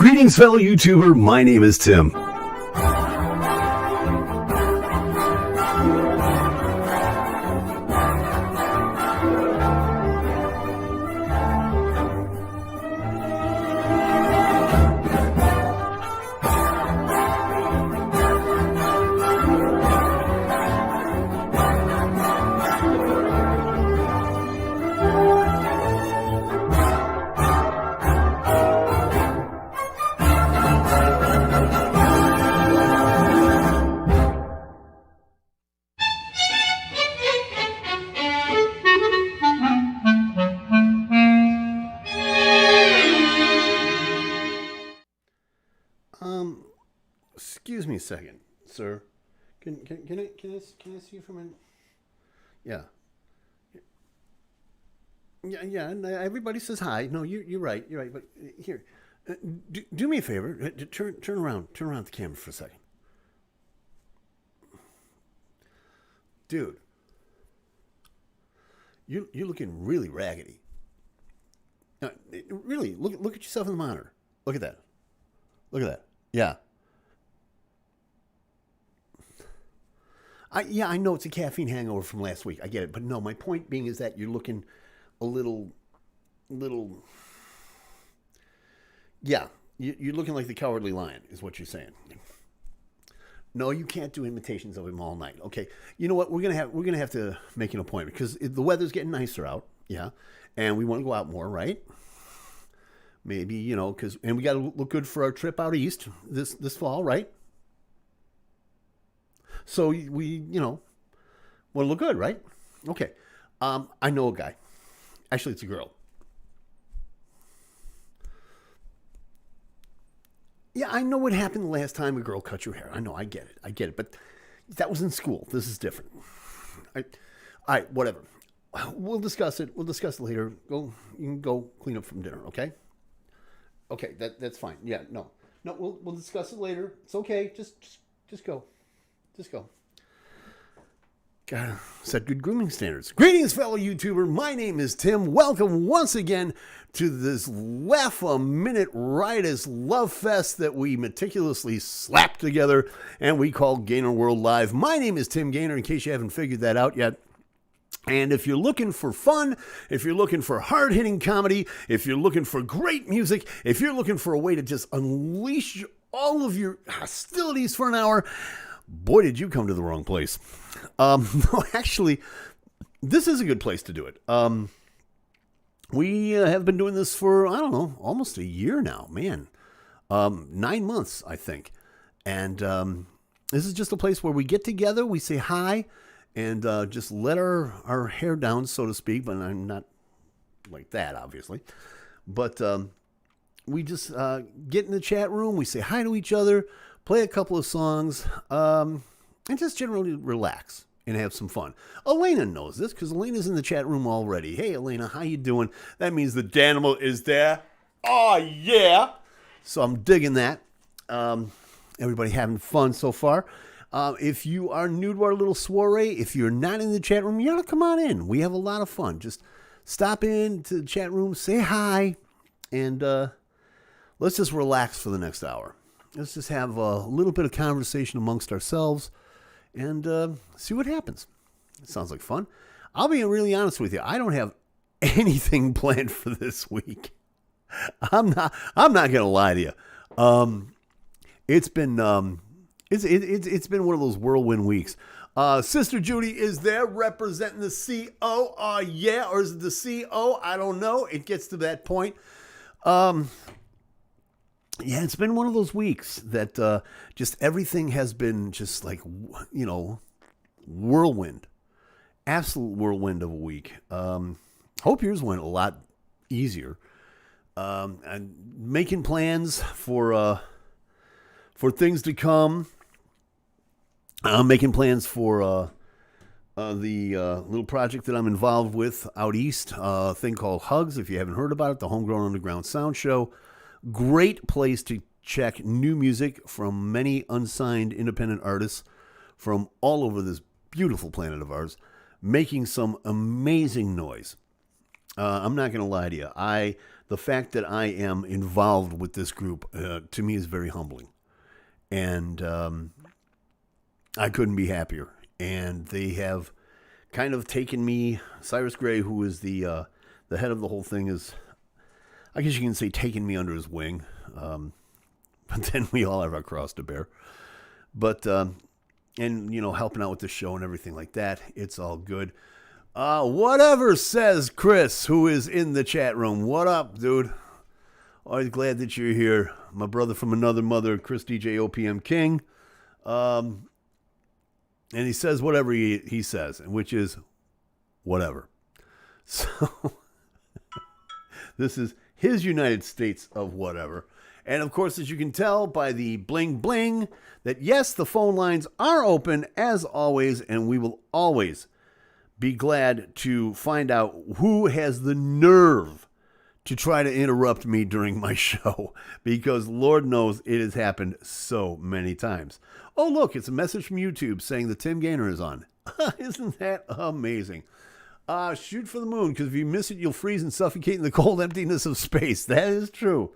Greetings, fellow YouTuber. My name is Tim. Excuse me a second, sir. Can I see you for a minute? Yeah. Yeah. And everybody says hi. No, you're right. You're right. But here, do me a favor. Turn around the camera for a second, dude. You're looking really raggedy. Really, look at yourself in the monitor. Look at that. Yeah. I know it's a caffeine hangover from last week. I get it. But no, my point being is that you're looking a little, yeah, you're looking like the Cowardly Lion is what you're saying. No, you can't do imitations of him all night. Okay. You know what? We're going to have to make an appointment because the weather's getting nicer out. Yeah. And we want to go out more, right? Maybe, and we got to look good for our trip out east this fall, right? So we, want to look good, right? Okay. I know a guy. Actually, it's a girl. Yeah, I know what happened the last time a girl cut your hair. I know, I get it. But that was in school. This is different. All right, whatever. We'll discuss it. We'll discuss it later. You can go clean up from dinner, okay? Okay, that's fine. Yeah, no, we'll discuss it later. It's okay. Just go. Gotta set good grooming standards. Greetings, fellow YouTuber. My name is Tim. Welcome once again to this laugh-a-minute riotous love fest that we meticulously slapped together and we call GainerWorld Live. My name is Tim Gainer, in case you haven't figured that out yet. And if you're looking for fun, if you're looking for hard-hitting comedy, if you're looking for great music, if you're looking for a way to just unleash all of your hostilities for an hour, boy, did you come to the wrong place. No, actually, this is a good place to do it. We have been doing this for, I don't know, almost a year now, man. 9 months, I think. And this is just a place where we get together, we say hi, and just let our hair down, so to speak. But I'm not like that, obviously. But we just get in the chat room, we say hi to each other, play a couple of songs, and just generally relax and have some fun. Elena knows this because Elena's in the chat room already. Hey, Elena, how you doing? That means the Danimal is there. Oh, yeah. So I'm digging that. Everybody having fun so far. If you are new to our little soiree, if you're not in the chat room, you ought to come on in. We have a lot of fun. Just stop in to the chat room, say hi, and let's just relax for the next hour. Let's just have a little bit of conversation amongst ourselves and see what happens. It sounds like fun. I'll be really honest with you. I don't have anything planned for this week. I'm not going to lie to you. It's been it's been one of those whirlwind weeks. Sister Judy is there representing the CO. Yeah, or is it the CO? I don't know. It gets to that point. Yeah, it's been one of those weeks that just everything has been just like, whirlwind. Absolute whirlwind of a week. Hope yours went a lot easier. And making plans for things to come. Making plans for the little project that I'm involved with out east. A thing called Hugs, if you haven't heard about it, the Homegrown Underground Sound Show. Great place to check new music from many unsigned independent artists from all over this beautiful planet of ours, making some amazing noise. I'm not going to lie to you. The fact that I am involved with this group, to me, is very humbling. And I couldn't be happier. And they have kind of taken me, Cyrus Gray, who is the head of the whole thing, is, I guess you can say, taken me under his wing. But then we all have our cross to bear. But, and, helping out with the show and everything like that, it's all good. Whatever, says Chris, who is in the chat room. What up, dude? Always glad that you're here. My brother from another mother, Chris DJ OPM King. And he says whatever he says, which is whatever. So this is his United States of whatever. And of course, as you can tell by the bling bling, that yes, the phone lines are open as always, and we will always be glad to find out who has the nerve to try to interrupt me during my show, because Lord knows it has happened so many times. Oh, look, it's a message from YouTube saying that Tim Gainer is on. Isn't that amazing? Shoot for the moon, because if you miss it, you'll freeze and suffocate in the cold emptiness of space. That is true.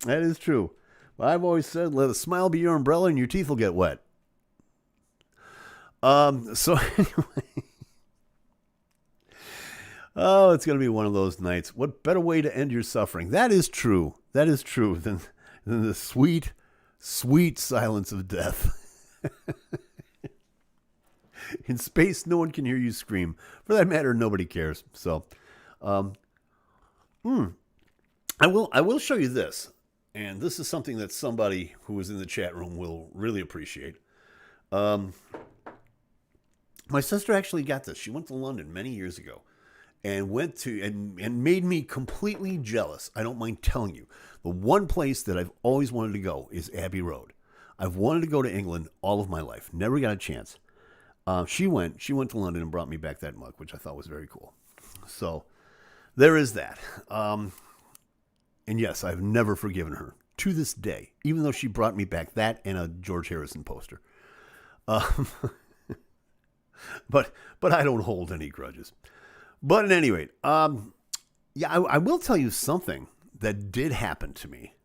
That is true. I've always said, let a smile be your umbrella and your teeth will get wet. So anyway. Oh, it's going to be one of those nights. What better way to end your suffering? That is true. That is true than the sweet, sweet silence of death. In space, no one can hear you scream. For that matter, nobody cares. So, I will show you this. And this is something that somebody who was in the chat room will really appreciate. My sister actually got this. She went to London many years ago. And went to and made me completely jealous. I don't mind telling you. The one place that I've always wanted to go is Abbey Road. I've wanted to go to England all of my life. Never got a chance. She went to London and brought me back that mug, which I thought was very cool. So there is that. And yes, I've never forgiven her to this day, even though she brought me back that and a George Harrison poster. But I don't hold any grudges. But at any rate, I will tell you something that did happen to me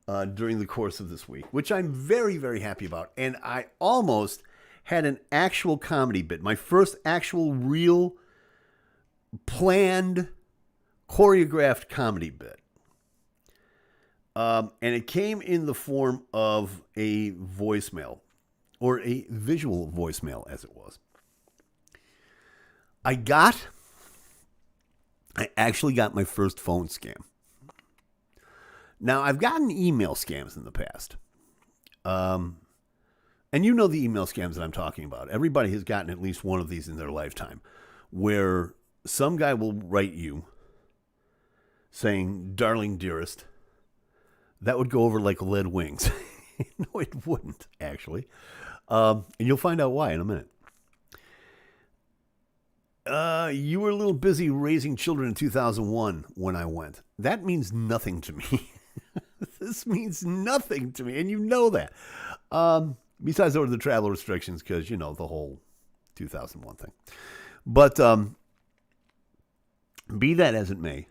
during the course of this week, which I'm very, very happy about. And I almost had an actual comedy bit, my first actual real planned, choreographed comedy bit. And it came in the form of a voicemail, or a visual voicemail as it was. I actually got my first phone scam. Now, I've gotten email scams in the past. And you know the email scams that I'm talking about. Everybody has gotten at least one of these in their lifetime, where some guy will write you saying, "Darling dearest." That would go over like lead wings. No, it wouldn't, actually. And you'll find out why in a minute. You were a little busy raising children in 2001 when I went. That means nothing to me. This means nothing to me, and you know that. Besides over the travel restrictions, because, the whole 2001 thing. But be that as it may,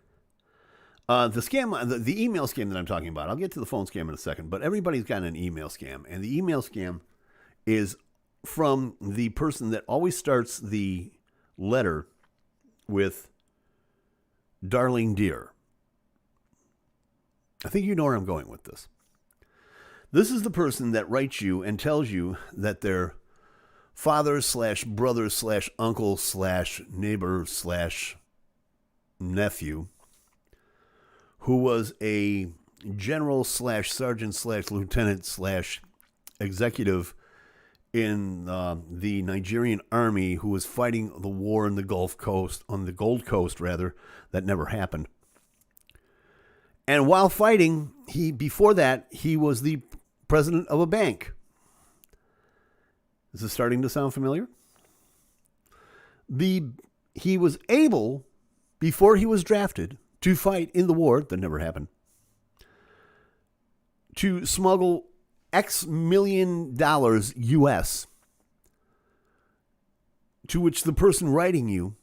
the scam, the email scam that I'm talking about, I'll get to the phone scam in a second, but everybody's gotten an email scam, and the email scam is from the person that always starts the letter with "Darling dear." I think you know where I'm going with this. This is the person that writes you and tells you that their father / brother / uncle / neighbor / nephew, who was a general / sergeant / lieutenant / executive in the Nigerian army, who was fighting the war in the Gold Coast, that never happened. And while fighting, before that, he was the president of a bank. Is this starting to sound familiar? He was able, before he was drafted, to fight in the war that never happened, to smuggle X million dollars US, to which the person writing you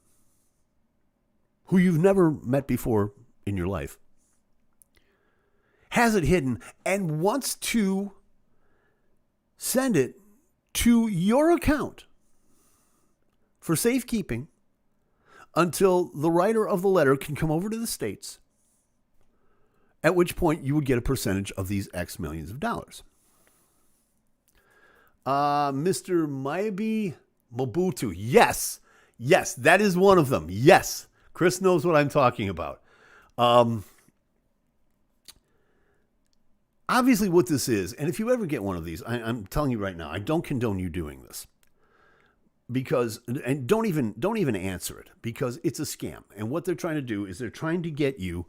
who you've never met before in your life, has it hidden and wants to send it to your account for safekeeping until the writer of the letter can come over to the States, at which point you would get a percentage of these X millions of dollars. Mr. Mayabi Mobutu. Yes, that is one of them. Yes, Chris knows what I'm talking about. Obviously what this is, and if you ever get one of these, I'm telling you right now, I don't condone you doing this. Because, and don't even answer it, because it's a scam. And what they're trying to do is they're trying to get you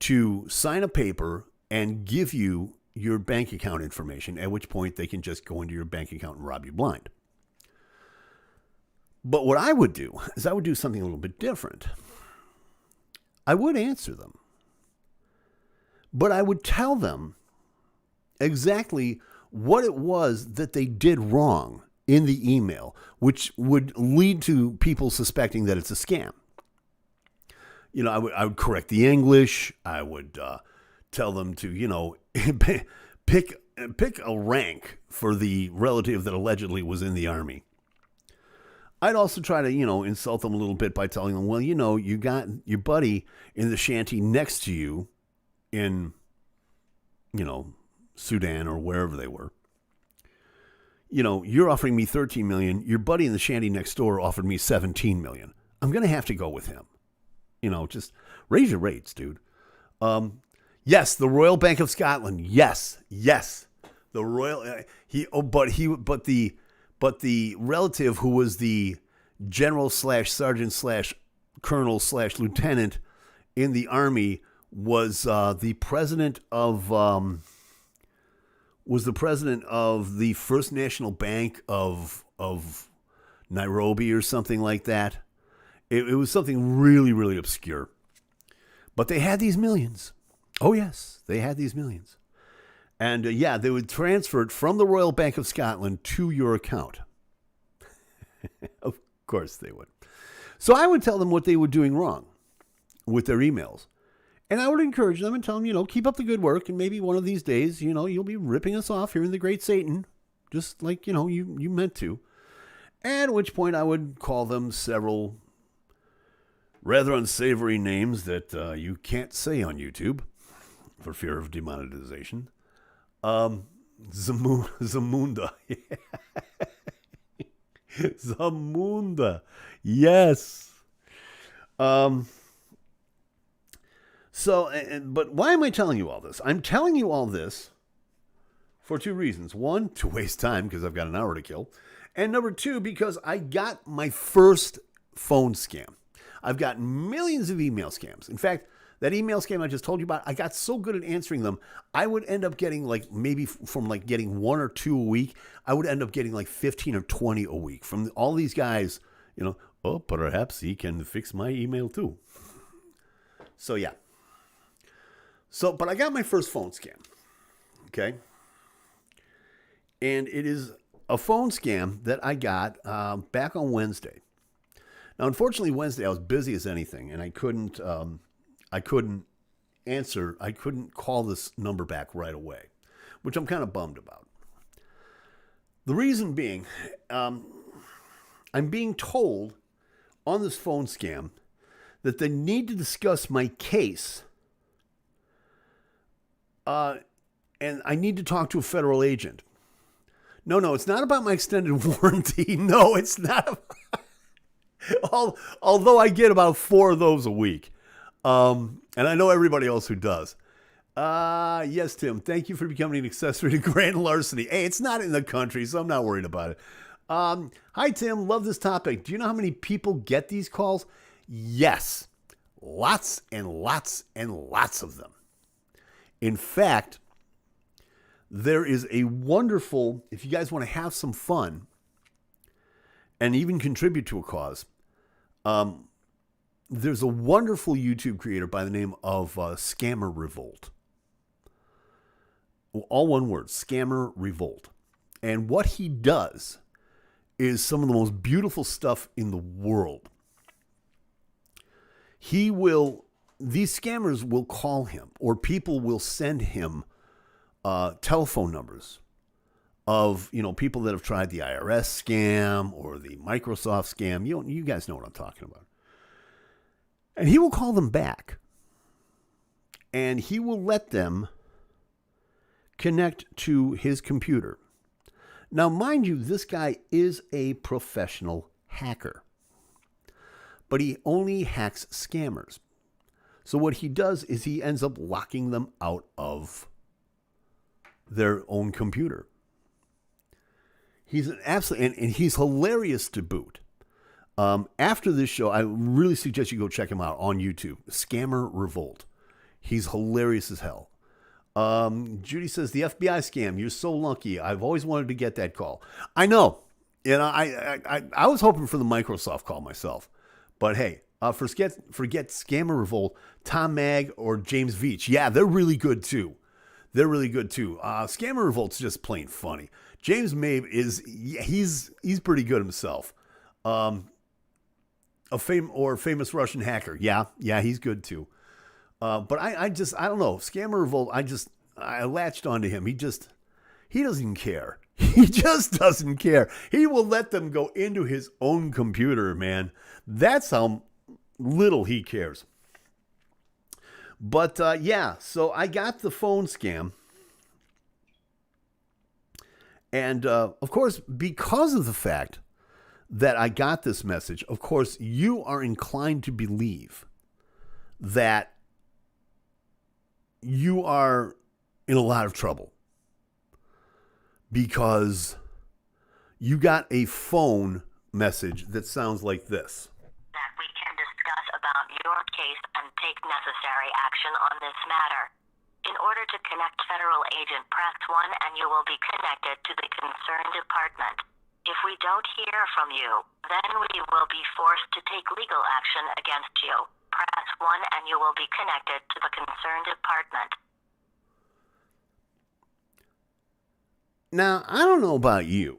to sign a paper and give you your bank account information, at which point they can just go into your bank account and rob you blind. But what I would do is I would do something a little bit different. I would answer them, but I would tell them exactly what it was that they did wrong in the email, which would lead to people suspecting that it's a scam. You know, I would correct the English. I would tell them to, pick a rank for the relative that allegedly was in the army. I'd also try to, insult them a little bit by telling them, well, you got your buddy in the shanty next to you in, Sudan or wherever they were. You're offering me $13 million. Your buddy in the shanty next door offered me $17 million. I'm going to have to go with him. Just raise your rates, dude. Yes, the Royal Bank of Scotland. Yes. The Royal, but the relative who was the general / sergeant / colonel / lieutenant in the army was the president of the First National Bank of Nairobi or something like that. It was something really, really obscure. But they had these millions. Oh, yes, they had these millions. And they would transfer it from the Royal Bank of Scotland to your account. Of course they would. So I would tell them what they were doing wrong with their emails. And I would encourage them and tell them, keep up the good work. And maybe one of these days, you'll be ripping us off here in the Great Satan, just like, you meant to. At which point I would call them several rather unsavory names that you can't say on YouTube for fear of demonetization. Zamunda. Zamunda. Yes. But why am I telling you all this? I'm telling you all this for two reasons. One, to waste time because I've got an hour to kill. And number two, because I got my first phone scam. I've gotten millions of email scams. In fact, that email scam I just told you about, I got so good at answering them, I would end up getting maybe from getting one or two a week, I would end up getting 15 or 20 a week from all these guys, oh, perhaps he can fix my email too. So, yeah. But I got my first phone scam, okay? And it is a phone scam that I got back on Wednesday. Now, unfortunately, Wednesday I was busy as anything, and I couldn't answer. I couldn't call this number back right away, which I'm kind of bummed about. The reason being, I'm being told on this phone scam that they need to discuss my case. And I need to talk to a federal agent. No, it's not about my extended warranty. No, it's not. Although I get about 4 of those a week. And I know everybody else who does. Yes, Tim, thank you for becoming an accessory to grand larceny. Hey, it's not in the country, so I'm not worried about it. Hi, Tim, love this topic. Do you know how many people get these calls? Yes, lots and lots and lots of them. In fact, there is a wonderful, if you guys want to have some fun and even contribute to a cause, there's a wonderful YouTube creator by the name of Scammer Revolt. All one word, Scammer Revolt. And what he does is some of the most beautiful stuff in the world. these scammers will call him, or people will send him telephone numbers of, people that have tried the IRS scam or the Microsoft scam. You guys know what I'm talking about. And he will call them back. And he will let them connect to his computer. Now, mind you, this guy is a professional hacker. But he only hacks scammers. So what he does is he ends up locking them out of their own computer. He's an absolute, and he's hilarious to boot. After this show, I really suggest you go check him out on YouTube. Scammer Revolt. He's hilarious as hell. Judy says, the FBI scam, you're so lucky. I've always wanted to get that call. I know. I was hoping for the Microsoft call myself. But hey, forget Scammer Revolt, Tom Mag, or James Veach. Yeah, they're really good too. Scammer Revolt's just plain funny. James Mabe he's pretty good himself. A famous Russian hacker. Yeah, he's good too. But I don't know. Scammer Revolt, I latched onto him. He doesn't even care. He just doesn't care. He will let them go into his own computer, man. That's how little he cares. But so I got the phone scam. And of course, because of the fact that I got this message, of course, you are inclined to believe that you are in a lot of trouble because you got a phone message that sounds like this. That we can discuss about your case and take necessary action on this matter. In order to connect federal agent, press 1 and you will be connected to the concerned department. If we don't hear from you, then we will be forced to take legal action against you. Press 1 and you will be connected to the concerned department. Now, I don't know about you,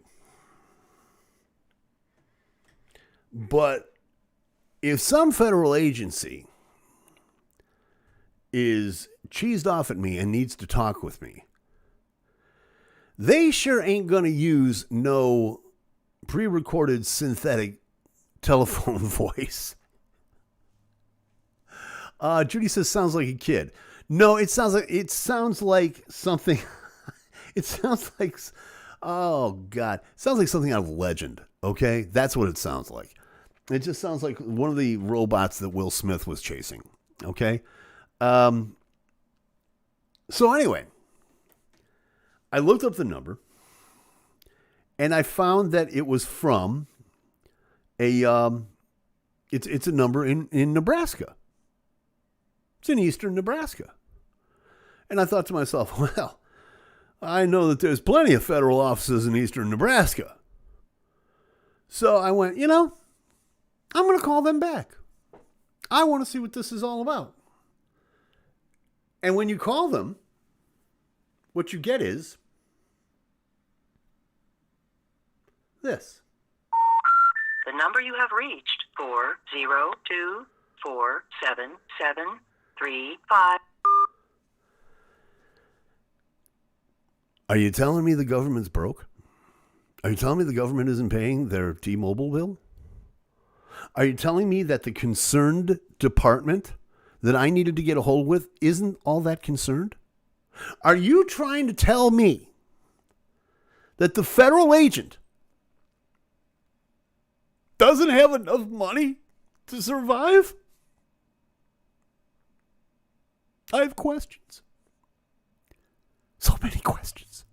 but if some federal agency is cheesed off at me and needs to talk with me, they sure ain't going to use no pre-recorded synthetic telephone voice. Judy says, sounds like a kid. No, it sounds like something. It sounds like, oh God, it sounds like something out of Legend. Okay. That's what it sounds like. It just sounds like one of the robots that Will Smith was chasing. Okay. So anyway, I looked up the number and I found that it was from it's a number in Nebraska. It's in eastern Nebraska. And I thought to myself, well, I know that there's plenty of federal offices in eastern Nebraska. So I went, I'm going to call them back. I want to see what this is all about. And when you call them, what you get is this. The number you have reached, 402477735. Are you telling me the government's broke? Are you telling me the government isn't paying their T-Mobile bill? Are you telling me that the concerned department that I needed to get a hold with isn't all that concerned? Are you trying to tell me that the federal agent doesn't have enough money to survive? I have questions. So many questions.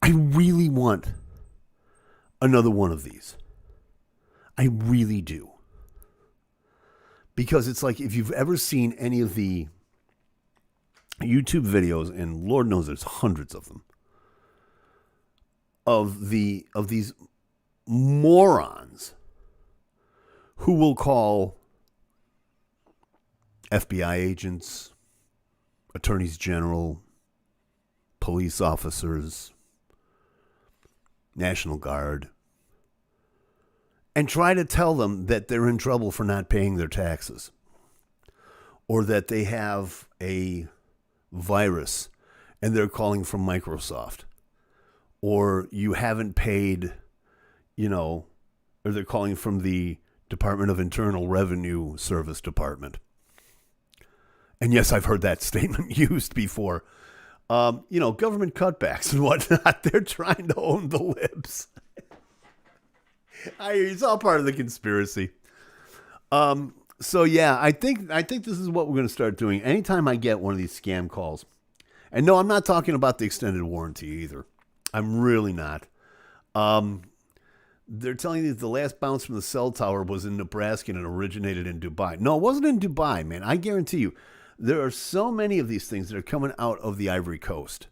I really want another one of these. I really do. Because it's like, if you've ever seen any of the YouTube videos, and Lord knows there's hundreds of them, of these morons who will call FBI agents, attorneys general, police officers, National Guard, and try to tell them that they're in trouble for not paying their taxes, or that they have a virus and they're calling from Microsoft, or you haven't paid, or they're calling from the Department of Internal Revenue Service Department. And yes, I've heard that statement used before. Government cutbacks and whatnot. They're trying to own the libs. It's all part of the conspiracy. So yeah, I think this is what we're going to start doing. Anytime I get one of these scam calls, and no, I'm not talking about the extended warranty either. I'm really not. They're telling you that the last bounce from the cell tower was in Nebraska and it originated in Dubai. No, it wasn't in Dubai, man. I guarantee you. There are so many of these things that are coming out of the Ivory Coast.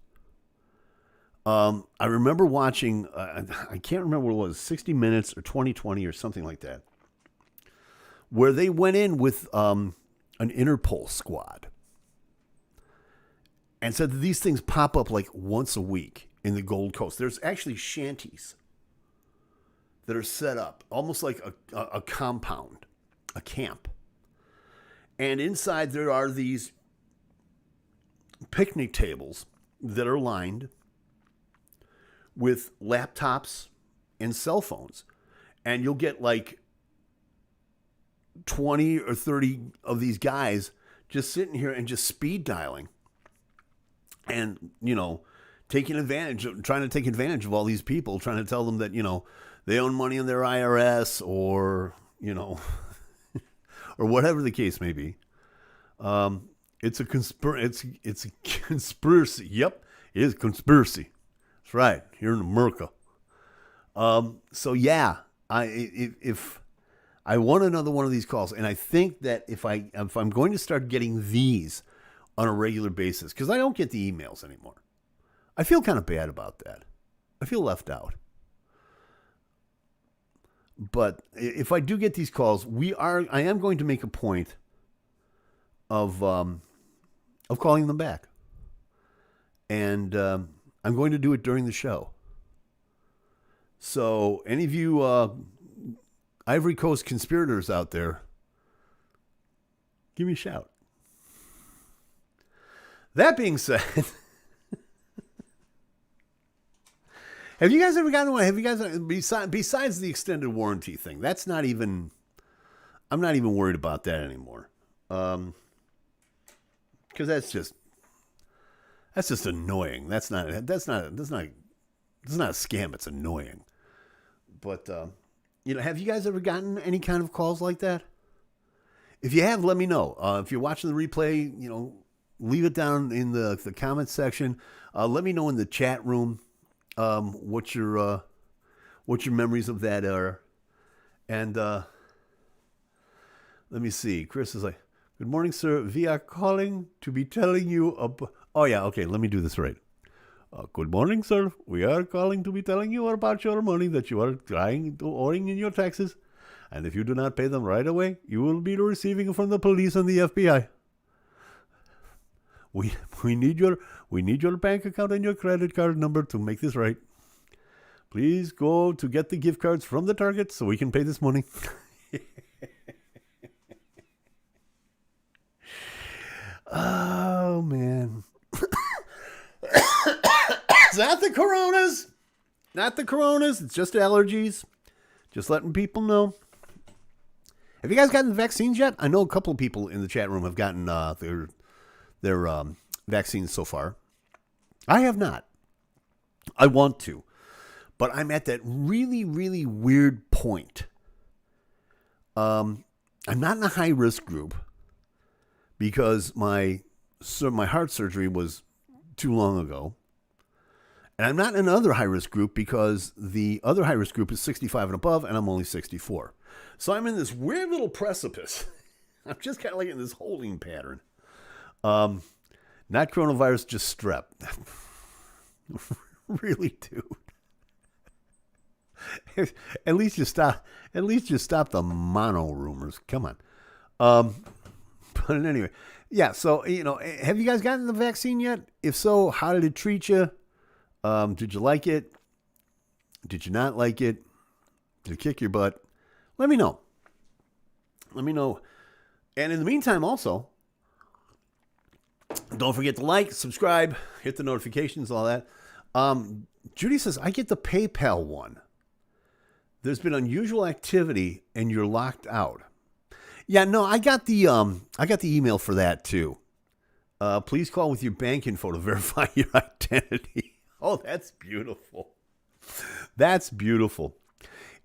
I remember watching, I can't remember what it was, 60 Minutes or 2020 or something like that, where they went in with an Interpol squad and said that these things pop up like once a week in the Gold Coast. There's actually shanties that are set up almost like a compound, a camp. And inside there are these picnic tables that are lined with laptops and cell phones. And you'll get like 20 or 30 of these guys just sitting here and just speed dialing. And, trying to take advantage of all these people, trying to tell them that, they own money in their IRS or, or whatever the case may be. It's a conspiracy. It's a conspiracy. Yep, it is a conspiracy. That's right. Here in America. So yeah, if I want another one of these calls, and I think that if I'm going to start getting these on a regular basis, because I don't get the emails anymore, I feel kind of bad about that. I feel left out. But if I do get these calls, I am going to make a point of calling them back. And I'm going to do it during the show. So any of you Ivory Coast conspirators out there, give me a shout. That being said, have you guys ever gotten one? Have you guys, besides the extended warranty thing, I'm not even worried about that anymore. Because that's just annoying. That's not a scam. It's annoying. But, have you guys ever gotten any kind of calls like that? If you have, let me know. If you're watching the replay, leave it down in the comments section. Let me know in the chat room what your memories of that are. And let me see. Chris is like, "Good morning, sir. We are calling to be telling you about..." Oh, yeah. Okay. Let me do this right. "Good morning, sir. We are calling to be telling you about your money that you are owing in your taxes. And if you do not pay them right away, you will be receiving from the police and the FBI. We need your bank account and your credit card number to make this right. Please go to get the gift cards from the Target so we can pay this money." Oh, man. It's not the coronas. Not the coronas. It's just allergies. Just letting people know. Have you guys gotten the vaccines yet? I know a couple of people in the chat room have gotten their vaccines so far. I have not. I want to. But I'm at that really, really weird point. I'm not in a high-risk group because my heart surgery was too long ago. And I'm not in another high-risk group because the other high-risk group is 65 and above, and I'm only 64. So I'm in this weird little precipice. I'm just kind of like in this holding pattern. Not coronavirus, just strep. Really, dude. At least you stop the mono rumors. Come on. But anyway, yeah. So have you guys gotten the vaccine yet? If so, how did it treat you? Did you like it? Did you not like it? Did it kick your butt? let me know. Let me know. And in the meantime, also, don't forget to like, subscribe, hit the notifications, all that. Judy says, I get the PayPal one. There's been unusual activity and you're locked out. Yeah, no, I got the email for that too. Please call with your bank info to verify your identity. Oh, that's beautiful. That's beautiful.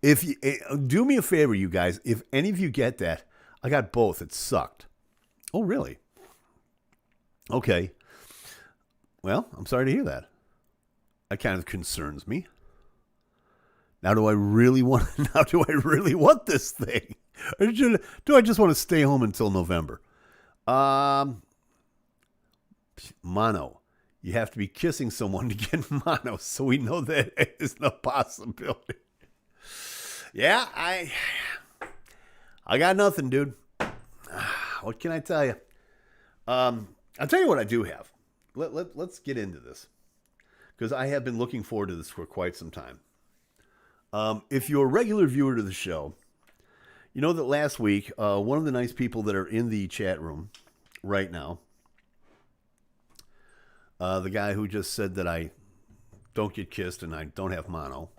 If you do me a favor, you guys, if any of you get that, I got both. It sucked. Oh, really? Okay. Well, I'm sorry to hear that. That kind of concerns me. Now, do I really want this thing? Or do I just want to stay home until November? Mono. You have to be kissing someone to get mono, so we know that is no possibility. Yeah, I got nothing, dude. What can I tell you? I'll tell you what I do have. Let's get into this, because I have been looking forward to this for quite some time. If you're a regular viewer to the show, you know that last week, one of the nice people that are in the chat room right now, the guy who just said that I don't get kissed and I don't have mono,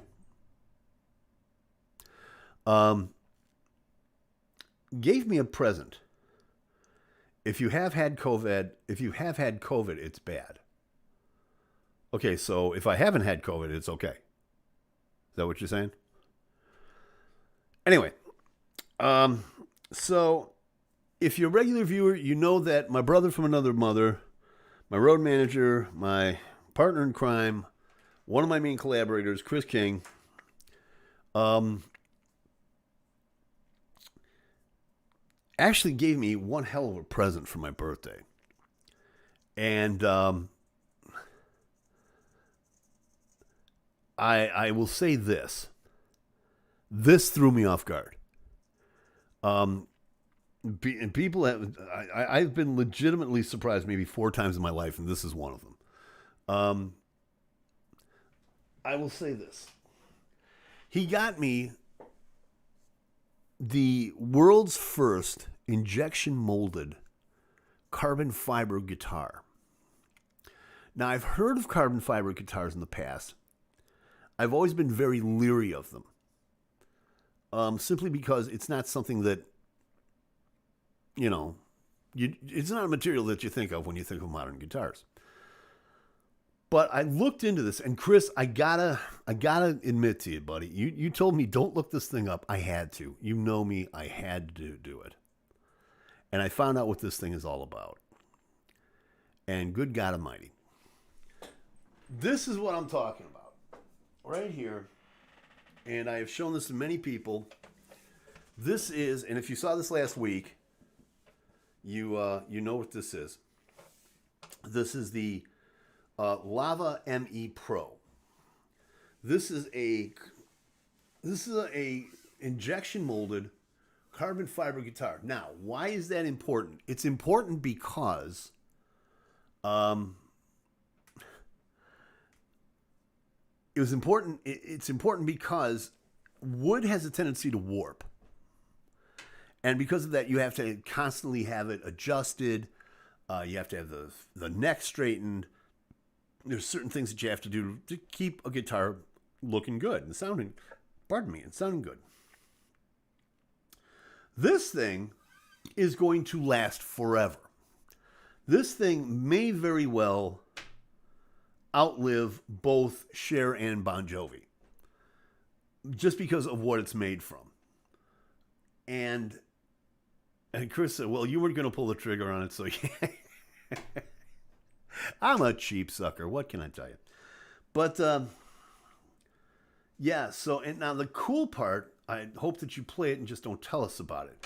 gave me a present. If you have had COVID, it's bad. Okay, so if I haven't had COVID, it's okay. Is that what you're saying? Anyway, so if you're a regular viewer, you know that my brother from another mother, my road manager, my partner in crime, one of my main collaborators, Chris King, actually gave me one hell of a present for my birthday. And I will say this. This threw me off guard. And people I've been legitimately surprised maybe 4 times in my life, and this is one of them. I will say this. He got me the world's first injection molded carbon fiber guitar. Now, I've heard of carbon fiber guitars in the past. I've always been very leery of them. Simply because it's not something that, it's not a material that you think of when you think of modern guitars. But I looked into this, and Chris, I gotta admit to you, buddy, you told me don't look this thing up. I had to. You know me, I had to do it. And I found out what this thing is all about. And good God Almighty, this is what I'm talking about, right here. And I have shown this to many people. This is, and if you saw this last week, you know what this is. This is the Lava ME Pro. This is a injection molded carbon fiber guitar. Now, why is that important? It's important because it's important because wood has a tendency to warp. And because of that, you have to constantly have it adjusted. You have to have the neck straightened. There's certain things that you have to do to keep a guitar looking good and sounding good. This thing is going to last forever. This thing may very well outlive both Cher and Bon Jovi, just because of what it's made from. And Chris said, well, you weren't going to pull the trigger on it, so yeah. I'm a cheap sucker. What can I tell you? But, yeah, so, and now the cool part, I hope that you play it and just don't tell us about it.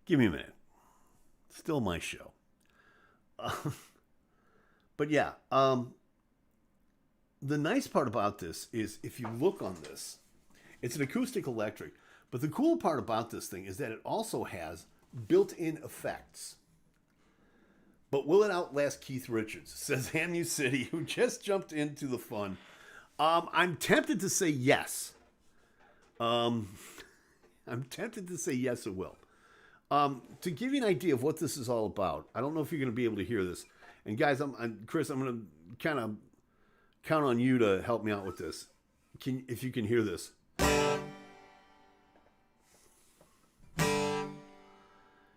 Give me a minute. Still my show. But yeah, the nice part about this is if you look on this, it's an acoustic electric. But the cool part about this thing is that it also has built-in effects. But will it outlast Keith Richards? Says Hamu City, who just jumped into the fun. I'm tempted to say yes. I'm tempted to say yes, it will. To give you an idea of what this is all about, I don't know if you're going to be able to hear this. And guys, Chris, I'm going to kind of count on you to help me out with this. If you can hear this.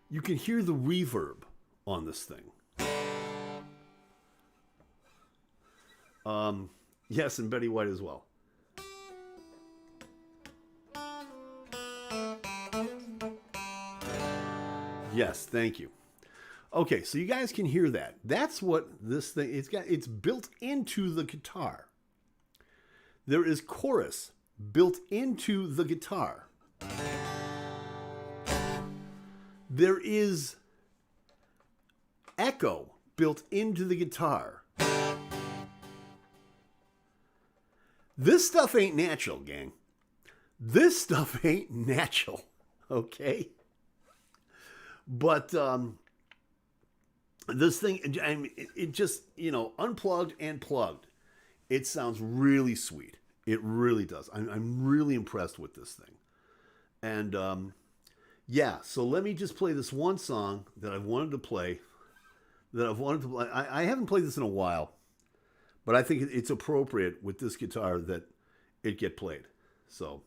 You can hear the reverb on this thing. Yes, and Betty White as well. Yes, thank you. Okay, so you guys can hear that. That's what this thing it's built into the guitar. There is chorus built into the guitar. There is echo built into the guitar. This stuff ain't natural, gang. This stuff ain't natural, okay? But this thing, I mean, it just, unplugged and plugged, it sounds really sweet. It really does. I'm really impressed with this thing. And yeah, so let me just play this one song that I've wanted to play. I haven't played this in a while, but I think it's appropriate with this guitar that it get played. So.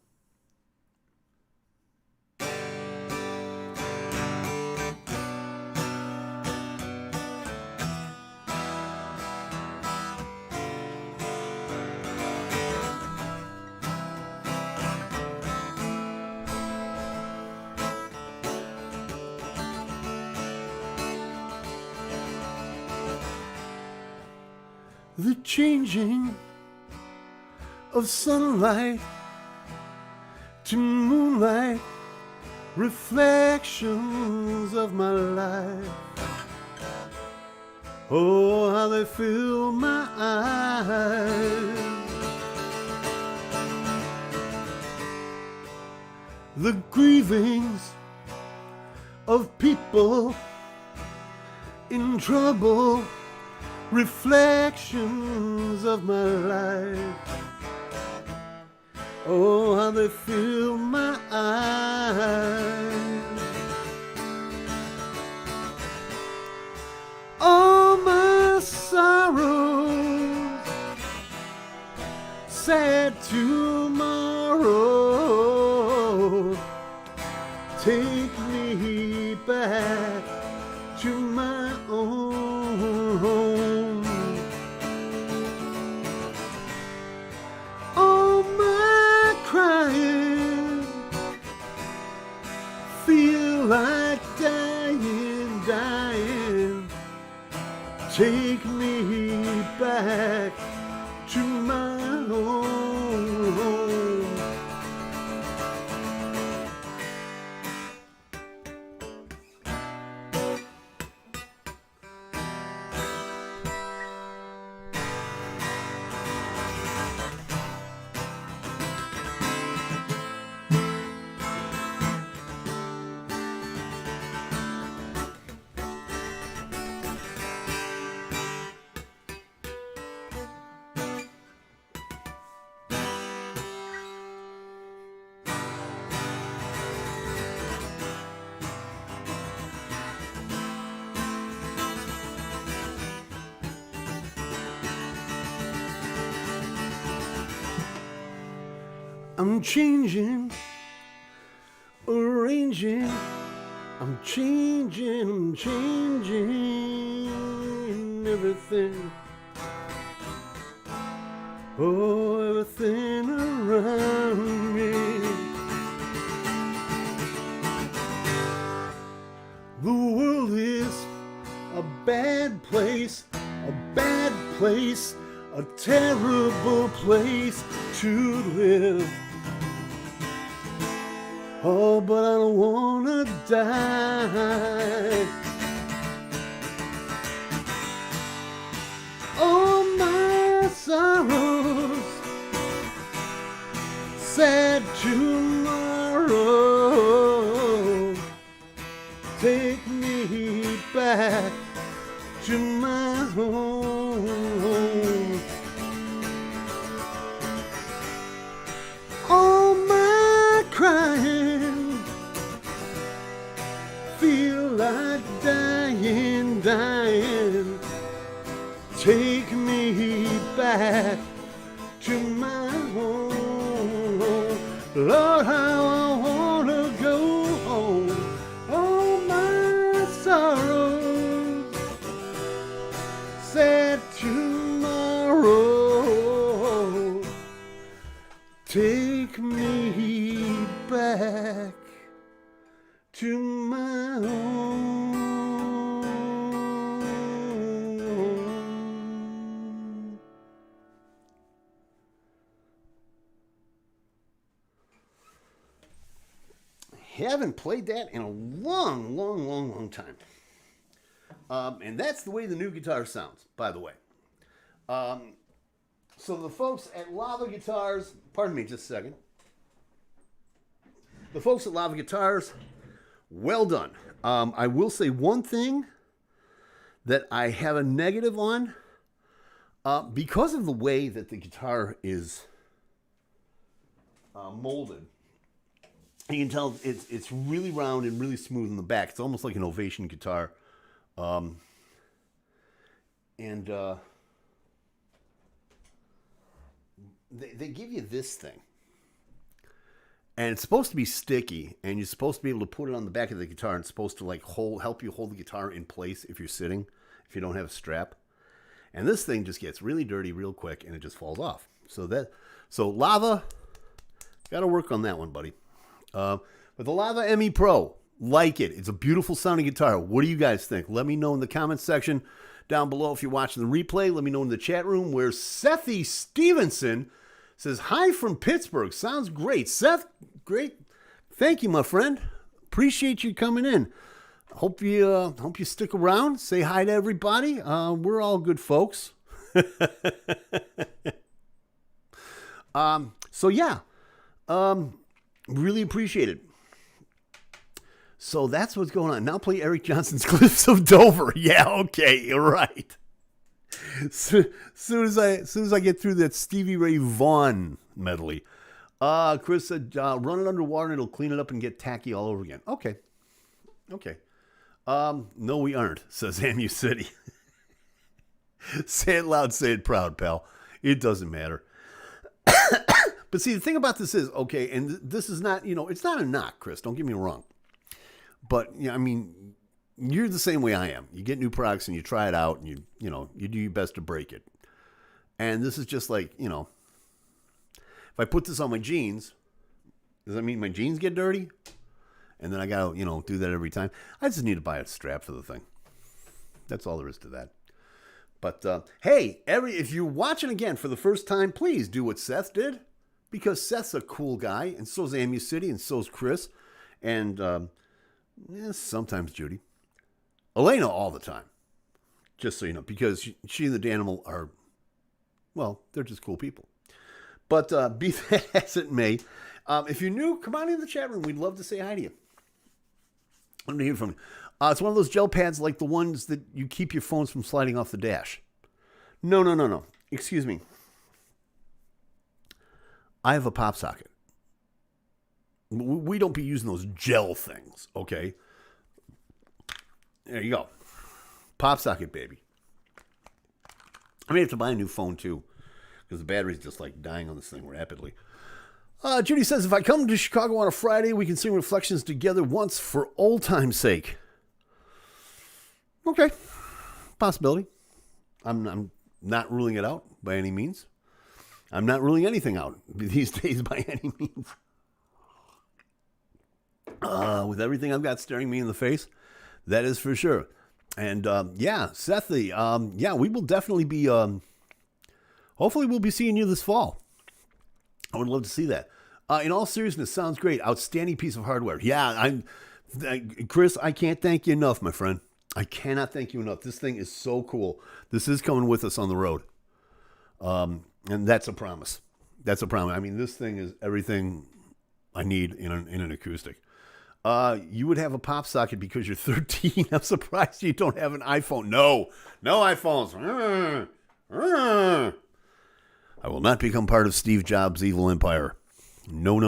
The changing of sunlight to moonlight, reflections of my life. Oh, how they fill my eyes. The grievings of people in trouble, reflections of my life. Oh, how they fill my eyes. All my sorrows, sad tomorrow, take me back to my own home. All my crying, feel like dying, dying. Take me back to my own home. I'm changing, arranging, I'm changing everything. Oh, everything around me. The world is a bad place, a terrible place to live. Oh, but I don't wanna die. All my sorrows, sad tomorrow, take me back to my home. All my again. Take me back to my home. Lord, how I want to go home. All my sorrows said tomorrow. Take me back to my home. Haven't played that in a long time. And that's the way the new guitar sounds, by the way. So the folks at Lava Guitars, pardon me just a second. The folks at Lava Guitars, well done. I will say one thing that I have a negative on. Because of the way that the guitar is molded, you can tell it's really round and really smooth in the back. It's almost like an Ovation guitar. They give you this thing. And it's supposed to be sticky, and you're supposed to be able to put it on the back of the guitar, and it's supposed to like help you hold the guitar in place if you're sitting, if you don't have a strap. And this thing just gets really dirty real quick, and it just falls off. So Lava, got to work on that one, buddy. But the Lava ME Pro, like it. It's a beautiful sounding guitar. What do you guys think? Let me know in the comments section down below if you're watching the replay. Let me know in the chat room where Sethy Stevenson says, hi from Pittsburgh. Sounds great. Seth, great. Thank you, my friend. Appreciate you coming in. Hope you stick around. Say hi to everybody. We're all good folks. Really appreciate it. So that's what's going on. Now play Eric Johnson's Cliffs of Dover. Yeah, okay, you're right. Soon as I get through that Stevie Ray Vaughan medley. Chris said, run it underwater and it'll clean it up and get tacky all over again. Okay. No, we aren't, says Amu City. Say it loud, say it proud, pal. It doesn't matter. But see, the thing about this is, okay, and this is not, it's not a knock, Chris. Don't get me wrong. But, I mean, you're the same way I am. You get new products and you try it out and you do your best to break it. And this is just like, if I put this on my jeans, does that mean my jeans get dirty? And then I got to, do that every time. I just need to buy a strap for the thing. That's all there is to that. But, hey, if you're watching again for the first time, please do what Seth did. Because Seth's a cool guy, and so's Amu City, and so's Chris, and sometimes Judy. Elena all the time, just so you know, because she and the Danimal are, well, they're just cool people. But be that as it may, if you're new, come on in the chat room. We'd love to say hi to you. Let me hear from you. It's one of those gel pads like the ones that you keep your phones from sliding off the dash. No. Excuse me. I have a pop socket. We don't be using those gel things, okay? There you go. Pop socket, baby. I may have to buy a new phone, too, because the battery's just, like, dying on this thing rapidly. Judy says, if I come to Chicago on a Friday, we can sing Reflections together once for old time's sake. Okay. Possibility. I'm not ruling it out by any means. I'm not ruling anything out these days by any means. With everything I've got staring me in the face, that is for sure. And, Sethy, we will definitely be, hopefully we'll be seeing you this fall. I would love to see that. In all seriousness, sounds great. Outstanding piece of hardware. Yeah, Chris, I can't thank you enough, my friend. I cannot thank you enough. This thing is so cool. This is coming with us on the road. And that's a promise. That's a promise. I mean, this thing is everything I need in an acoustic. You would have a pop socket because you're 13. I'm surprised you don't have an iPhone. No iPhones. I will not become part of Steve Jobs' evil empire. No.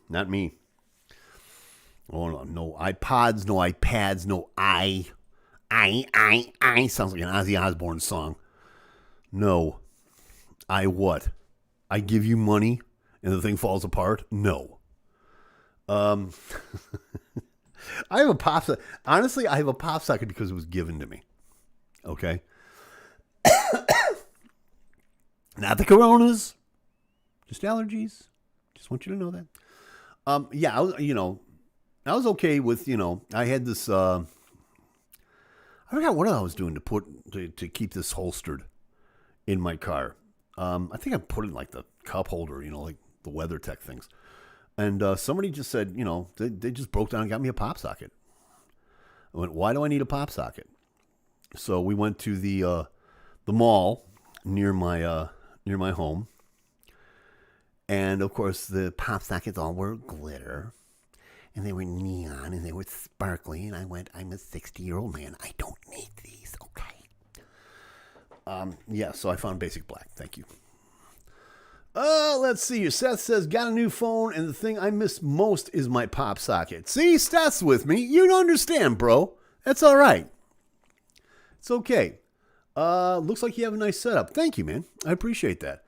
Not me. Oh, no iPods, no iPads, no I sounds like an Ozzy Osbourne song. No. I what? I give you money and the thing falls apart? No. I have a pop socket. Honestly, I have a pop socket because it was given to me. Okay? Not the coronas. Just allergies. Just want you to know that. Yeah, I was okay with, I had this, I forgot what I was doing to keep this holstered in my car. I think I put it in like the cup holder, like the WeatherTech things. And somebody just said, they just broke down and got me a pop socket. I went, why do I need a pop socket? So we went to the mall near my home. And of course the pop sockets all were glitter. And they were neon and they were sparkly. And I went, I'm a 60-year-old man. I don't need these, okay? Yeah, so I found basic black. Thank you. Let's see here. Seth says, got a new phone, and the thing I miss most is my pop socket. See, Seth's with me. You don't understand, bro. That's all right. It's okay. Looks like you have a nice setup. Thank you, man. I appreciate that.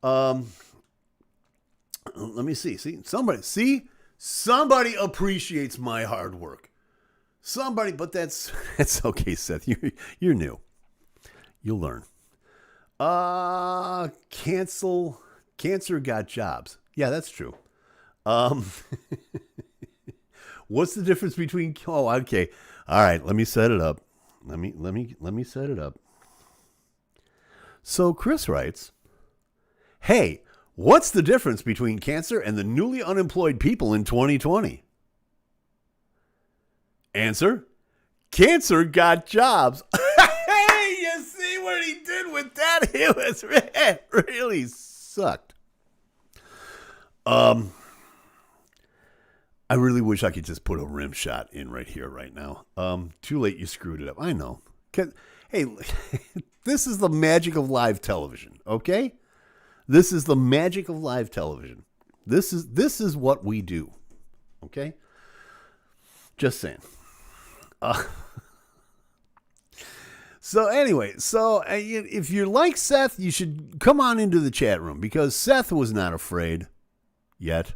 Let me see. Somebody appreciates my hard work. Somebody, but that's okay, Seth. You're new. You'll learn. Cancer got jobs. Yeah, that's true. What's the difference between? Oh, okay. All right. Let me set it up. Let me set it up. So Chris writes, "Hey, what's the difference between cancer and the newly unemployed people in 2020?" Answer: cancer got jobs. Hey, you see what he did with that? It was really sucked. I really wish I could just put a rim shot in right here, right now. Too late, you screwed it up. I know. Hey, this is the magic of live television, okay? This is the magic of live television. This is what we do, okay? Just saying. So anyway, if you're like Seth, you should come on into the chat room because Seth was not afraid yet.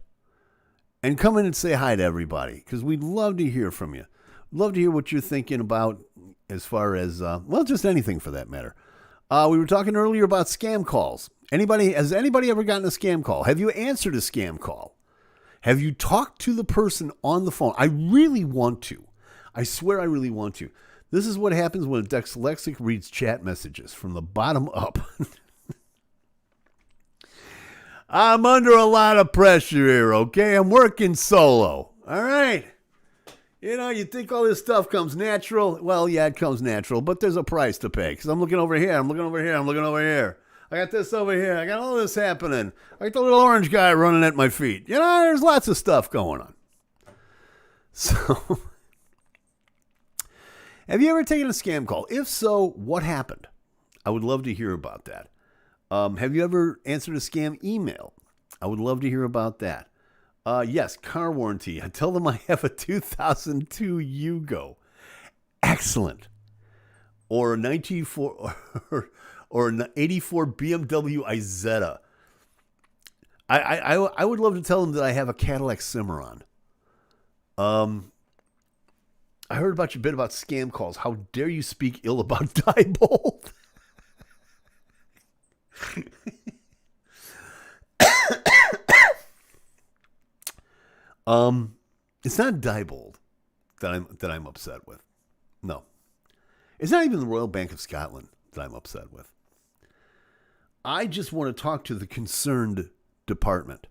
And come in and say hi to everybody because we'd love to hear from you. Love to hear what you're thinking about as far as, just anything for that matter. We were talking earlier about scam calls. Has anybody ever gotten a scam call? Have you answered a scam call? Have you talked to the person on the phone? I really want to. I swear I really want to. This is what happens when a dyslexic reads chat messages from the bottom up. I'm under a lot of pressure here, okay? I'm working solo, all right? You think all this stuff comes natural? Well, yeah, it comes natural, but there's a price to pay. Because I'm looking over here, I'm looking over here, I'm looking over here. I got this over here. I got all this happening. I got the little orange guy running at my feet. There's lots of stuff going on. So, have you ever taken a scam call? If so, what happened? I would love to hear about that. Have you ever answered a scam email? I would love to hear about that. Yes, car warranty. I tell them I have a 2002 Yugo. Excellent. Or a 94 or an 84 BMW Isetta. I would love to tell them that I have a Cadillac Cimarron. I heard about your bit about scam calls. How dare you speak ill about Diebold? It's not Diebold that I'm upset with. No. It's not even the Royal Bank of Scotland that I'm upset with. I just want to talk to the concerned department.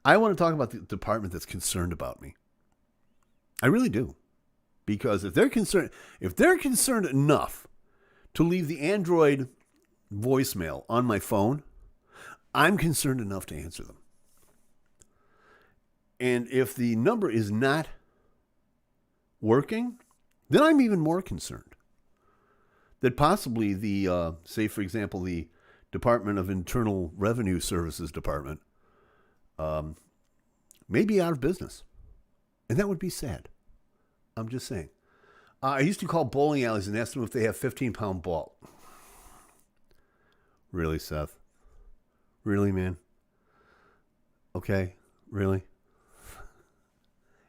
I want to talk about the department that's concerned about me. I really do. Because if they're concerned enough to leave the Android voicemail on my phone, I'm concerned enough to answer them. And if the number is not working, then I'm even more concerned that possibly the, say for example, the Department of Internal Revenue Services Department may be out of business. And that would be sad. I'm just saying. I used to call bowling alleys and ask them if they have 15-pound ball. Really, Seth? Really, man? Okay, really?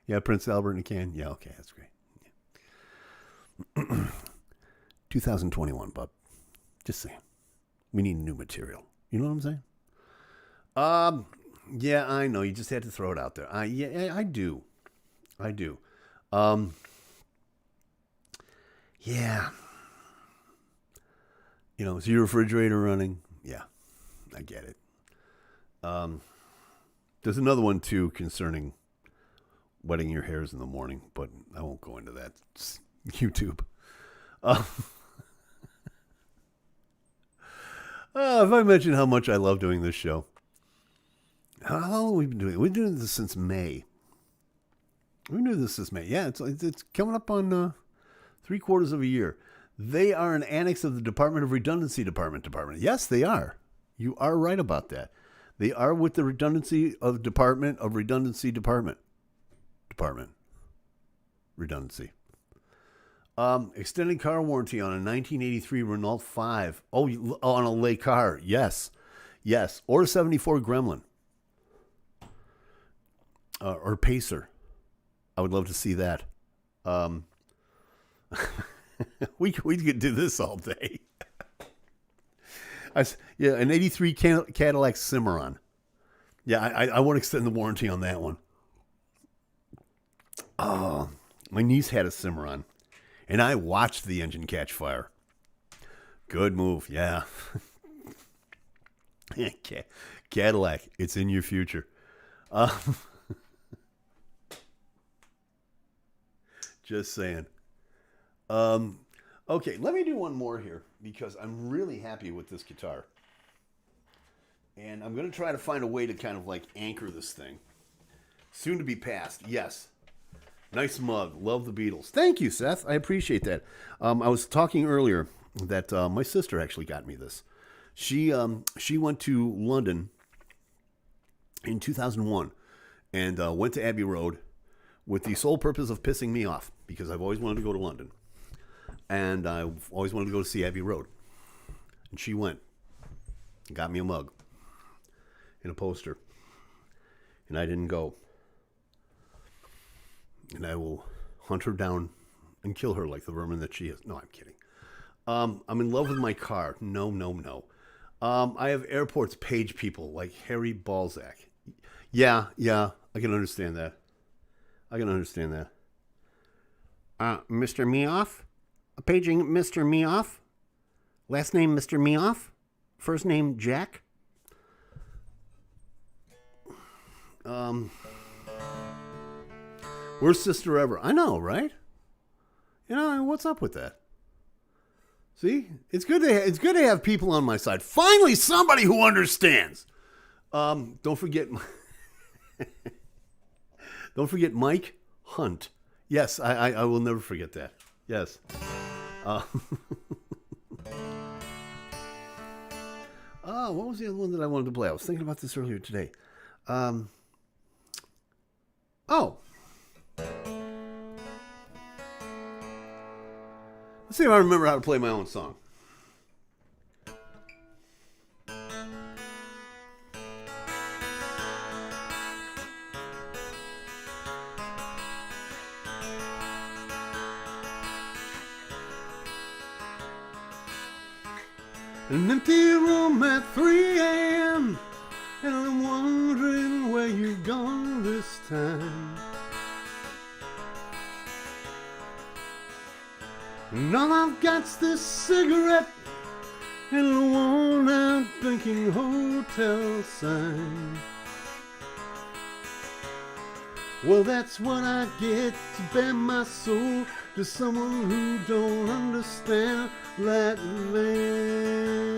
Yeah, Prince Albert in a can? Yeah, okay, that's great. Yeah. 2021, bub. Just saying. We need new material. You know what I'm saying? Yeah, I know. You just had to throw it out there. Yeah, I do. Yeah. You know, is your refrigerator running? Yeah, I get it. There's another one, too, concerning wetting your hairs in the morning, but I won't go into that. It's YouTube. If I mentioned how much I love doing this show. How long have we been doing it? We've been doing this since May. We've been doing this since May. Yeah, it's coming up on 3/4 of a year. They are an annex of the Department of Redundancy Department. Yes, they are. You are right about that. They are with the Redundancy of Department of Redundancy Department. Redundancy. Extended car warranty on a 1983 Renault 5. Oh, on a lay car. Yes. Or a 74 Gremlin. Or Pacer. I would love to see that. We could do this all day. An 83 Cadillac Cimarron. Yeah, I want to extend the warranty on that one. Oh, my niece had a Cimarron, and I watched the engine catch fire. Good move, yeah. Cadillac, it's in your future. Just saying. Okay, let me do one more here because I'm really happy with this guitar. And I'm going to try to find a way to kind of like anchor this thing. Soon to be passed, yes. Nice mug. Love the Beatles. Thank you, Seth. I appreciate that. I was talking earlier that my sister actually got me this. She went to London in 2001 and went to Abbey Road with the sole purpose of pissing me off because I've always wanted to go to London. And I've always wanted to go to see Abbey Road. And she went and got me a mug and a poster. And I didn't go. And I will hunt her down and kill her like the vermin that she is. No, I'm kidding. I'm in love with my car. No. I have airports page people like Harry Balzac. Yeah, I can understand that. Mr. Meoff? Paging Mr. Meoff? Last name Mr. Meoff? First name Jack? Worst sister ever. I know, right? You know, what's up with that? See? It's good to have people on my side. Finally, somebody who understands. Don't forget Mike Hunt. Yes, I will never forget that. Yes. What was the other one that I wanted to play? I was thinking about this earlier today. Let's see if I remember how to play my own song. An empty room at 3 a.m. and I'm wondering where you've gone this time. And all I've got's this cigarette and a worn-out blinking hotel sign. Well, that's what I get to bare my soul to someone who don't understand that land.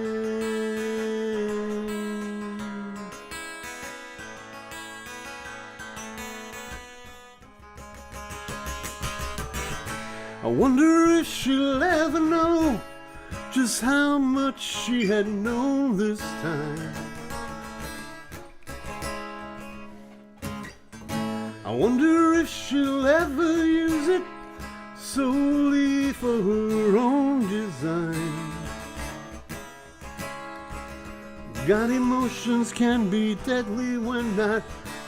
I wonder if she'll ever know just how much she had known this time. I wonder if she'll ever use it solely for her own design. Got emotions can be deadly when not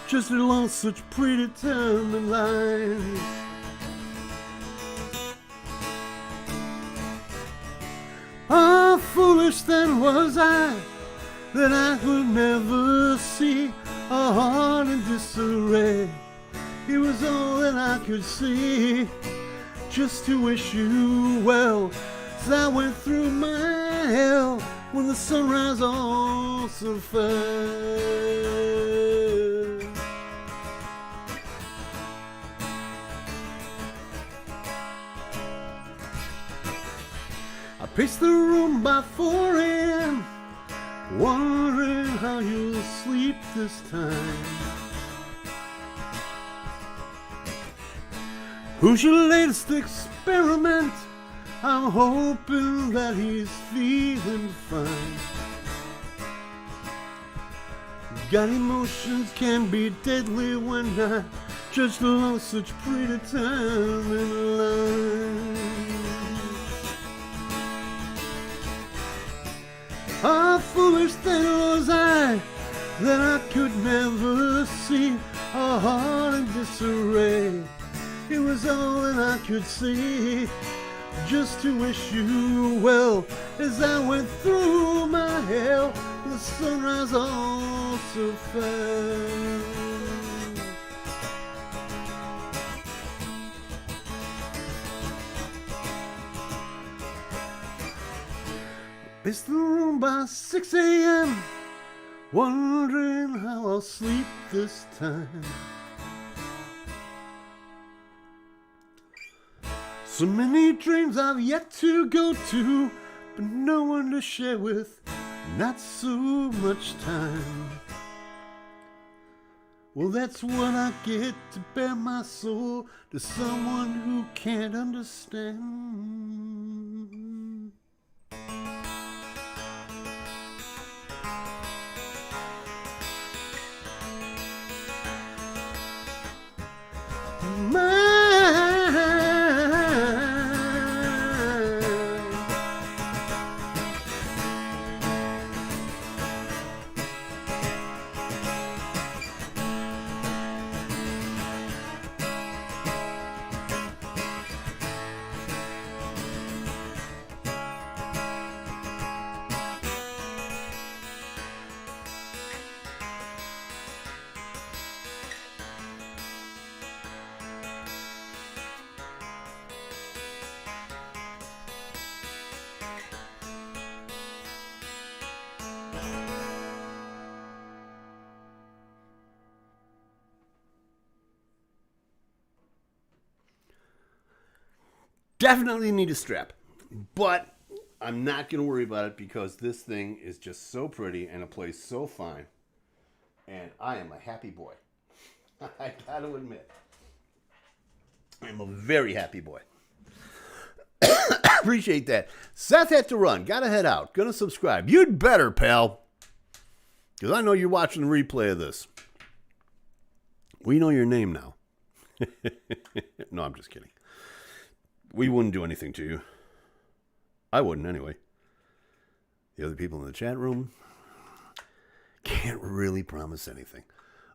just along such predetermined lines. How foolish then was I, that I could never see a heart in disarray. It was all that I could see, just to wish you well, as I went through my hell when the sunrise also fell. I paced the room by 4 a.m., wondering how you'll sleep this time. Who's your latest experiment? I'm hoping that he's feeling fine. Got emotions can be deadly when not judged along such predetermined lines. How foolish then was I, that I could never see a heart in disarray. It was all that I could see, just to wish you well, as I went through my hell, the sunrise also fell. It's the room by 6 a.m., wondering how I'll sleep this time. So many dreams I've yet to go to, but no one to share with, not so much time. Well, that's what I get to bare my soul to someone who can't understand. Definitely need a strap, but I'm not going to worry about it because this thing is just so pretty and it plays so fine, and I am a happy boy. I got to admit, I'm a very happy boy. Appreciate that. Seth had to run. Got to head out. Going to subscribe. You'd better, pal, because I know you're watching the replay of this. We know your name now. No, I'm just kidding. We wouldn't do anything to you. I wouldn't anyway. The other people in the chat room can't really promise anything.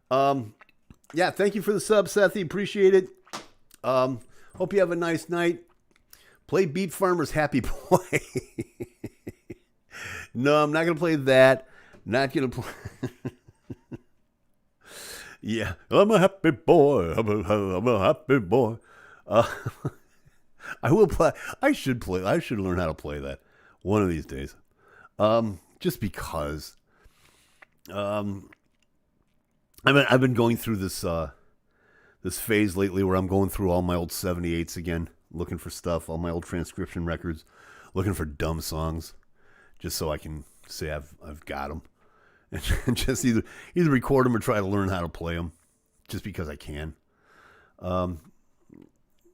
Yeah, thank you for the sub, Sethy. Appreciate it. Hope you have a nice night. Play Beat Farmer's Happy Boy. No, I'm not going to play that. Not going to play... Yeah, I'm a happy boy. I'm a happy boy. I will play. I should learn how to play that one of these days. Just because. I've been going through this phase lately where I'm going through all my old 78s again, looking for stuff, all my old transcription records, looking for dumb songs, just so I can say I've got them, and just either record them or try to learn how to play them, just because I can.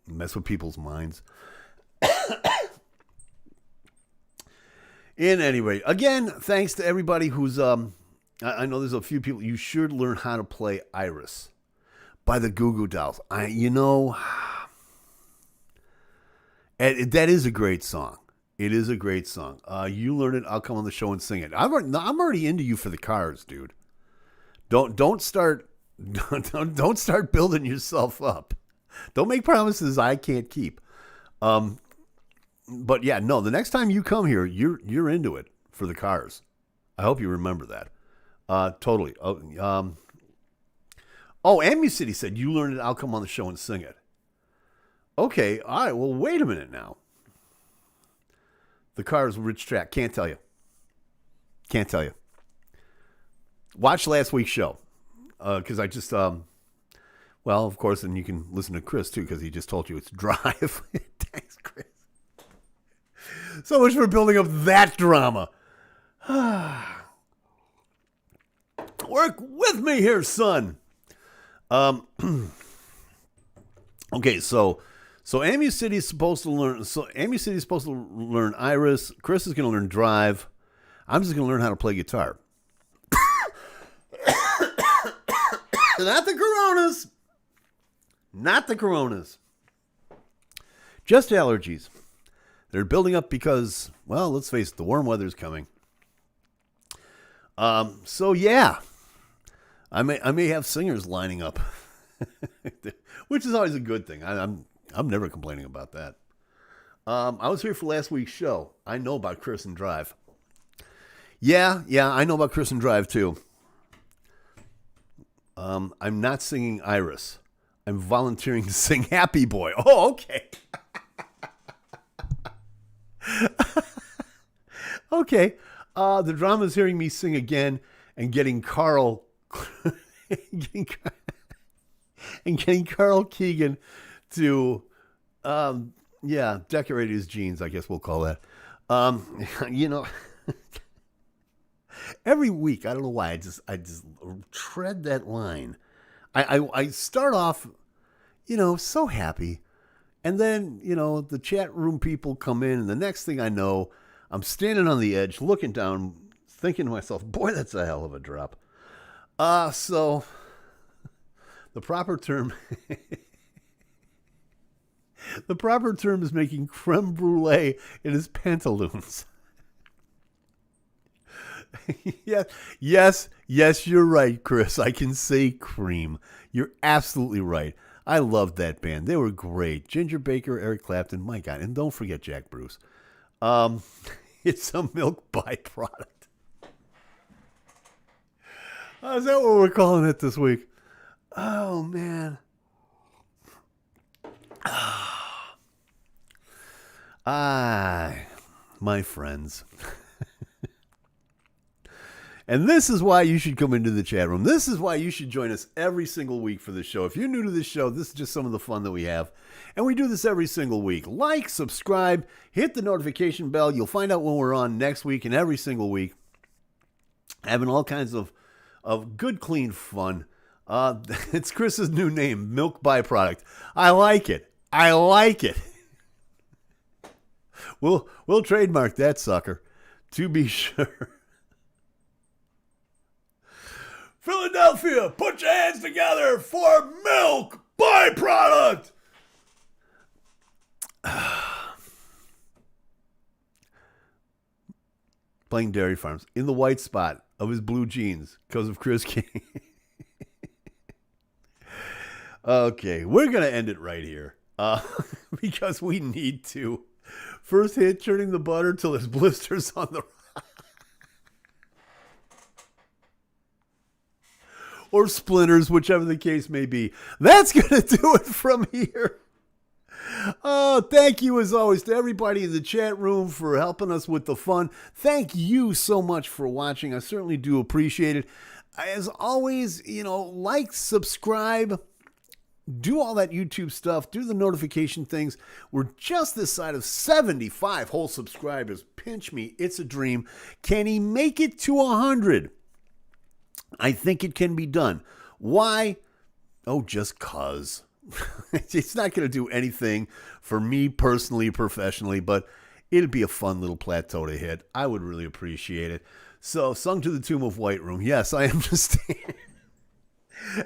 Mess with people's minds. And anyway, again, thanks to everybody who's I know there's a few people. You should learn how to play Iris by the Goo Goo Dolls. And that is a great song. It is a great song. You learn it. I'll come on the show and sing it. I'm already into you for the cars, dude. Don't start don't start building yourself up. Don't make promises I can't keep. But yeah, no. The next time you come here, you're into it for the cars. I hope you remember that. Totally. Amu City said you learn it. I'll come on the show and sing it. Okay. All right. Well, wait a minute now. The Cars, Rich Track. Can't tell you. Can't tell you. Watch last week's show. Because I just, well, of course, and you can listen to Chris, too, because he just told you it's Drive. Thanks, Chris. So much for building up that drama. Work with me here, son. Okay, so Amu City is supposed to learn. So Amu City is supposed to learn Iris. Chris is going to learn Drive. I'm just going to learn how to play guitar. Not the Coronas. Not the Coronas. Just allergies. They're building up because, well, let's face it, the warm weather's coming. So yeah, I may have singers lining up, which is always a good thing. I'm never complaining about that. I was here for last week's show. I know about Chris and Drive. Yeah, I know about Chris and Drive too. I'm not singing Iris. I'm volunteering to sing Happy Boy. Oh, okay. Okay. The drama is hearing me sing again and getting Carl getting Carl Keegan to decorate his jeans, I guess we'll call that. Every week, I don't know why, I just tread that line. I start off, so happy. And then, the chat room people come in, and the next thing I know, I'm standing on the edge, looking down, thinking to myself, boy, that's a hell of a drop. So the proper term is making creme brulee in his pantaloons. Yes, you're right, Chris. I can say cream. You're absolutely right. I loved that band. They were great. Ginger Baker, Eric Clapton, my God. And don't forget Jack Bruce. It's a milk byproduct. Is that what we're calling it this week? Oh, man. My friends. And this is why you should come into the chat room. This is why you should join us every single week for this show. If you're new to this show, this is just some of the fun that we have. And we do this every single week. Like, subscribe, hit the notification bell. You'll find out when we're on next week and every single week. Having all kinds of good, clean fun. It's Chris's new name, Milk Byproduct. I like it. We'll trademark that sucker, to be sure. Philadelphia, put your hands together for Milk Byproduct. Playing Dairy Farms in the white spot of his blue jeans because of Chris King. Okay, we're going to end it right here because we need to. First hit, churning the butter till there's blisters on the or splinters, whichever the case may be. That's going to do it from here. Oh, thank you as always to everybody in the chat room for helping us with the fun. Thank you so much for watching. I certainly do appreciate it. As always, like, subscribe, do all that YouTube stuff, do the notification things. We're just this side of 75 whole subscribers. Pinch me. It's a dream. Can he make it to 100? I think it can be done. Why? Oh, just cause. It's not going to do anything for me personally, professionally, but it'd be a fun little plateau to hit. I would really appreciate it. So, Sung to the Tomb of White Room. Yes, I understand.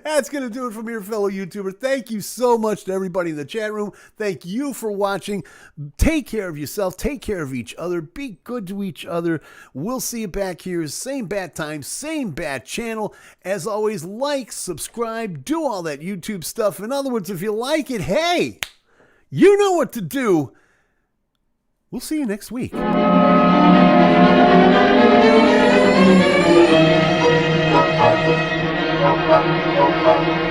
That's going to do it from your fellow YouTuber. Thank you so much to everybody in the chat room. Thank you for watching. Take care of yourself. Take care of each other. Be good to each other. We'll see you back here. Same bat time, same bat channel. As always, like, subscribe, do all that YouTube stuff. In other words, if you like it, hey, you know what to do. We'll see you next week. Thank you.